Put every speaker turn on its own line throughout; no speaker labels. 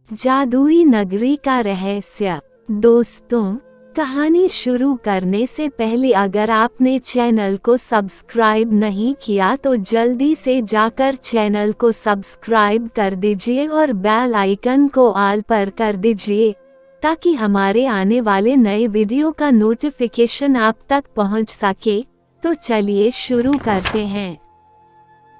जादुई नगरी का रहस्य। दोस्तों, कहानी शुरू करने से पहले अगर आपने चैनल को सब्सक्राइब नहीं किया तो जल्दी से जाकर चैनल को सब्सक्राइब कर दीजिए और बेल आइकन को ऑल पर कर दीजिए ताकि हमारे आने वाले नए वीडियो का नोटिफिकेशन आप तक पहुंच सके। तो चलिए शुरू करते हैं।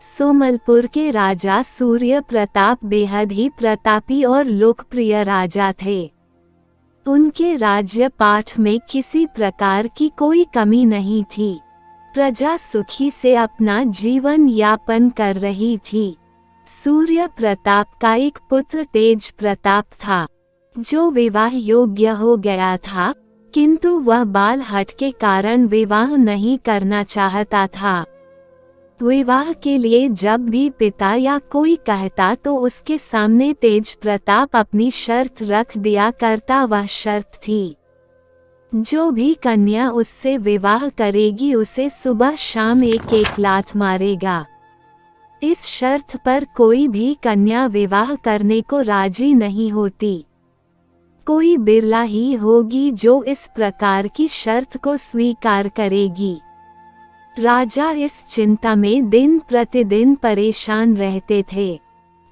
सोमलपुर के राजा सूर्य प्रताप बेहद ही प्रतापी और लोकप्रिय राजा थे। उनके राज्य पाठ में किसी प्रकार की कोई कमी नहीं थी। प्रजा सुखी से अपना जीवन यापन कर रही थी। सूर्य प्रताप का एक पुत्र तेज प्रताप था, जो विवाह योग्य हो गया था, किंतु वह बाल हट के कारण विवाह नहीं करना चाहता था। विवाह के लिए जब भी पिता या कोई कहता तो उसके सामने तेज प्रताप अपनी शर्त रख दिया करता। वह शर्त थी, जो भी कन्या उससे विवाह करेगी उसे सुबह शाम एक एक लात मारेगा। इस शर्त पर कोई भी कन्या विवाह करने को राजी नहीं होती। कोई बिरला ही होगी जो इस प्रकार की शर्त को स्वीकार करेगी। राजा इस चिंता में दिन प्रतिदिन परेशान रहते थे।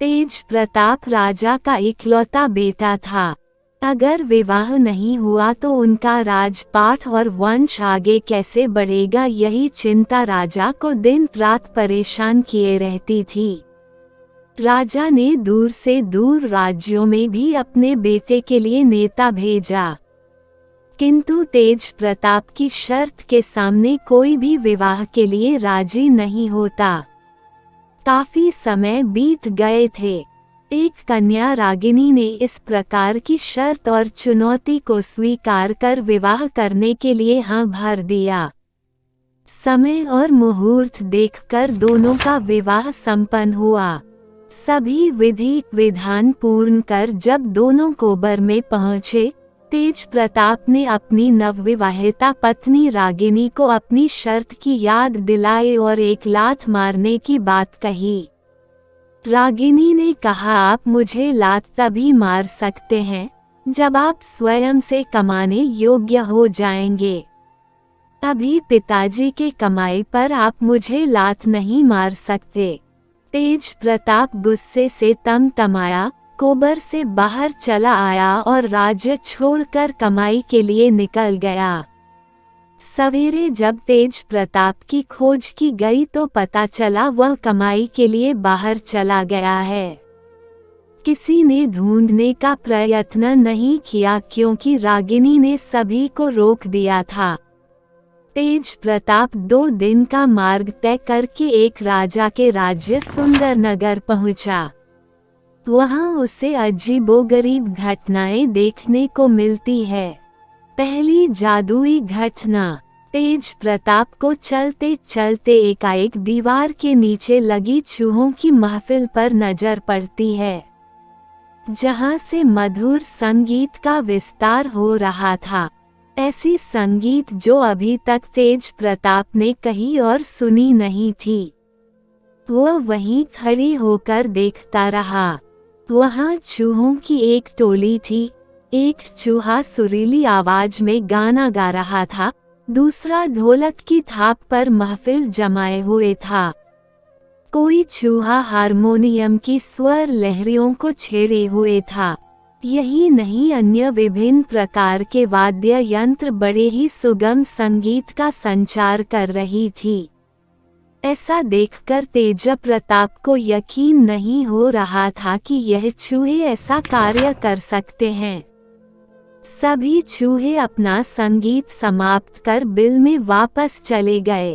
तेज प्रताप राजा का इकलौता बेटा था। अगर विवाह नहीं हुआ तो उनका राजपाट और वंश आगे कैसे बढ़ेगा, यही चिंता राजा को दिन रात परेशान किए रहती थी। राजा ने दूर से दूर राज्यों में भी अपने बेटे के लिए नेता भेजा, किंतु तेज प्रताप की शर्त के सामने कोई भी विवाह के लिए राजी नहीं होता। काफी समय बीत गए थे। एक कन्या रागिनी ने इस प्रकार की शर्त और चुनौती को स्वीकार कर विवाह करने के लिए हाँ भर दिया। समय और मुहूर्त देखकर दोनों का विवाह संपन्न हुआ। सभी विधि विधान पूर्ण कर जब दोनों कोबर में पहुँचे, तेज प्रताप ने अपनी नवविवाहिता पत्नी रागिनी को अपनी शर्त की याद दिलाई और एक लात मारने की बात कही। रागिनी ने कहा, आप मुझे लात तभी मार सकते हैं जब आप स्वयं से कमाने योग्य हो जाएंगे। अभी पिताजी के कमाई पर आप मुझे लात नहीं मार सकते। तेज प्रताप गुस्से से तमतमाया, कोबर से बाहर चला आया और राज्य छोड़कर कमाई के लिए निकल गया। सवेरे जब तेज प्रताप की खोज की गई तो पता चला वह कमाई के लिए बाहर चला गया है। किसी ने ढूंढने का प्रयत्न नहीं किया क्योंकि रागिनी ने सभी को रोक दिया था। तेज प्रताप 2 दिन का मार्ग तय करके एक राजा के राज्य सुंदरनगर पहुंचा। वहां उसे अजीबोगरीब घटनाएं देखने को मिलती है। पहली जादुई घटना, तेज प्रताप को चलते चलते एकाएक दीवार के नीचे लगी चूहों की महफिल पर नजर पड़ती है, जहां से मधुर संगीत का विस्तार हो रहा था। ऐसी संगीत जो अभी तक तेज प्रताप ने कहीं और सुनी नहीं थी। वह वहीं खड़ी होकर देखता रहा। वहां चूहों की एक टोली थी। एक चूहा सुरीली आवाज में गाना गा रहा था, दूसरा ढोलक की थाप पर महफिल जमाए हुए था। कोई चूहा हारमोनियम की स्वर लहरियों को छेड़े हुए था। यही नहीं, अन्य विभिन्न प्रकार के वाद्य यंत्र बड़े ही सुगम संगीत का संचार कर रही थी। ऐसा देखकर तेज प्रताप को यकीन नहीं हो रहा था कि यह चूहे ऐसा कार्य कर सकते हैं। सभी चूहे अपना संगीत समाप्त कर बिल में वापस चले गए।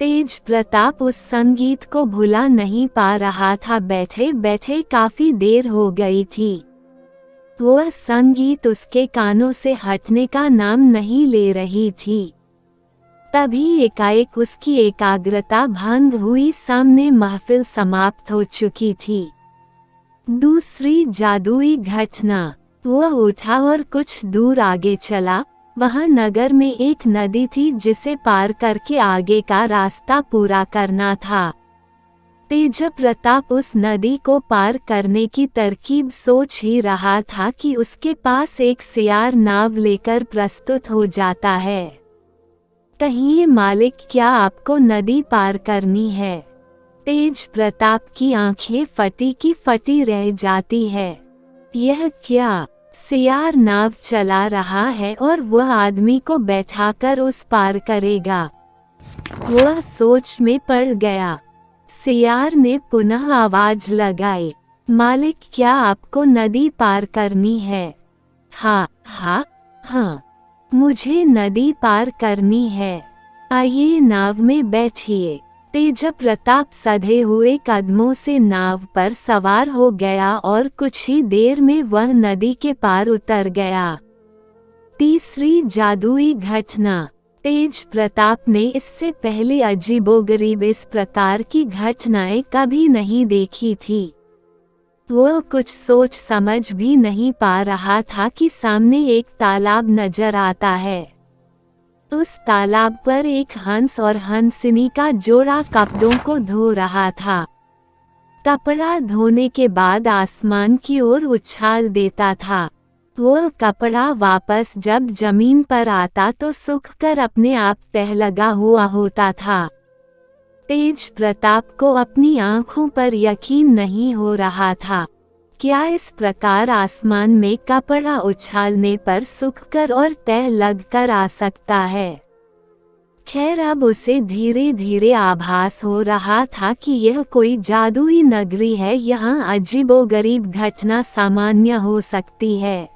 तेज प्रताप उस संगीत को भुला नहीं पा रहा था। बैठे बैठे काफी देर हो गई थी। वह संगीत उसके कानों से हटने का नाम नहीं ले रही थी। तभी एकाएक उसकी एकाग्रता भंग हुई। सामने महफिल समाप्त हो चुकी थी। दूसरी जादुई घटना, वह उठा और कुछ दूर आगे चला। वहां नगर में एक नदी थी जिसे पार करके आगे का रास्ता पूरा करना था। तेज प्रताप उस नदी को पार करने की तरकीब सोच ही रहा था कि उसके पास एक सियार नाव लेकर प्रस्तुत हो जाता है। कहिए मालिक, क्या आपको नदी पार करनी है? तेज प्रताप की आंखें फटी की फटी रह जाती है। यह क्या? सियार नाव चला रहा है और वह आदमी को बैठाकर उस पार करेगा। वह सोच में पड़ गया। सियार ने पुनः आवाज लगाई, मालिक, क्या आपको नदी पार करनी है? हाँ हाँ हाँ, मुझे नदी पार करनी है। आइए नाव में बैठिए। तेज प्रताप सधे हुए कदमों से नाव पर सवार हो गया और कुछ ही देर में वह नदी के पार उतर गया। तीसरी जादुई घटना। तेज प्रताप ने इससे पहले अजीबोगरीब इस प्रकार की घटनाएं कभी नहीं देखी थी। वह कुछ सोच समझ भी नहीं पा रहा था कि सामने एक तालाब नजर आता है। उस तालाब पर एक हंस और हंसिनी का जोड़ा कपड़ों को धो रहा था। कपड़ा धोने के बाद आसमान की ओर उछाल देता था। वह कपड़ा वापस जब जमीन पर आता तो सूखकर अपने आप तह लगा हुआ होता था। तेज प्रताप को अपनी आंखों पर यकीन नहीं हो रहा था। क्या इस प्रकार आसमान में कपड़ा उछालने पर सूखकर और तह लगकर आ सकता है? खैर, अब उसे धीरे धीरे आभास हो रहा था कि यह कोई जादुई नगरी है। यहाँ अजीबोगरीब घटना सामान्य हो सकती है।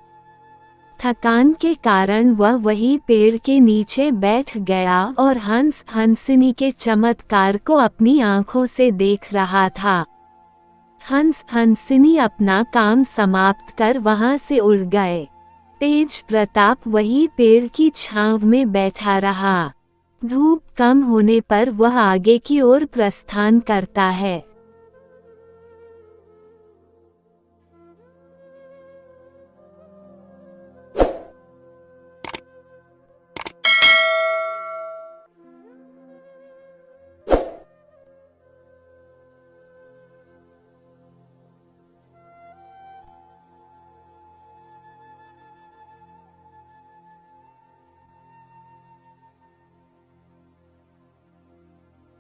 थकान के कारण वह वही पेड़ के नीचे बैठ गया और हंस हंसिनी के चमत्कार को अपनी आंखों से देख रहा था। हंस हंसिनी अपना काम समाप्त कर वहां से उड़ गए। तेज प्रताप वही पेड़ की छांव में बैठा रहा। धूप कम होने पर वह आगे की ओर प्रस्थान करता है।